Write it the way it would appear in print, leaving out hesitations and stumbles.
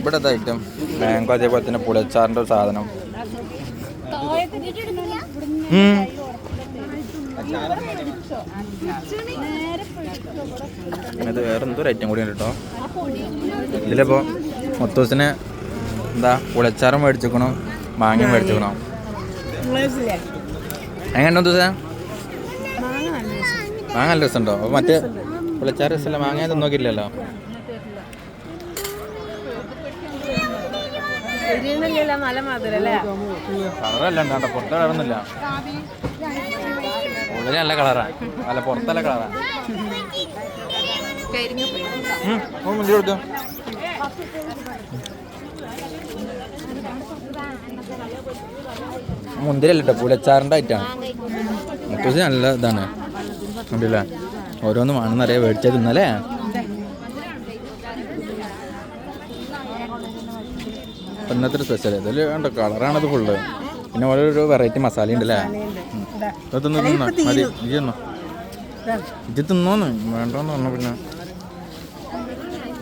ഇവിടെ item mango അതേപോലെ തന്നെ പുളിയച്ചാറിൻ്റെ ഒരു സാധനം. അത് വേറെ എന്തൊരു ഐറ്റം കൂടി ഉണ്ട് കേട്ടോ. ഇതിലിപ്പോൾ മൊത്തൂസിന് എന്താ പുളിയച്ചാറും മേടിച്ചിരിക്കണം, മാങ്ങയും മേടിച്ചിരിക്കണം. എങ്ങനെ ഉണ്ടോ ദിവസം? മാങ്ങ നല്ല രസമുണ്ടോ? അപ്പോൾ മറ്റേ പുളിയച്ചാറ് രസമല്ല, മാങ്ങ നോക്കിയില്ലല്ലോ. കളറല്ല ഉണ്ടാ, പുറത്തെ കളറൊന്നുമില്ല. ഉള്ളിൽ നല്ല കളറാണ്, അല്ല പുറത്തല്ല കളറാണ്. മുന്തിരി കൊടുത്തു. മുന്തിരി അല്ല കേട്ടോ, പുളിയച്ചാറിൻ്റെ ഐറ്റാണ്. മുത്തൂസ് നല്ല ഇതാണ് ഉണ്ടല്ലേ, ഓരോന്നും വേണമെന്നറിയാം, മേടിച്ചത് തിന്നല്ലേ. ഇന്നത്തെ ഒരു സ്പെഷ്യൽ ഇതിൽ കണ്ടോ, കളറാണത് ഫുള്ള്. പിന്നെ ഓരോരോ വെറൈറ്റി മസാല ഉണ്ടല്ലേ. ഇത് തിന്നോ, മതി ഇജ്ജ് തിന്നോ, ഇജ്ജ് തിന്നോന്ന് വേണ്ടോന്ന് പറഞ്ഞു. പിന്നെ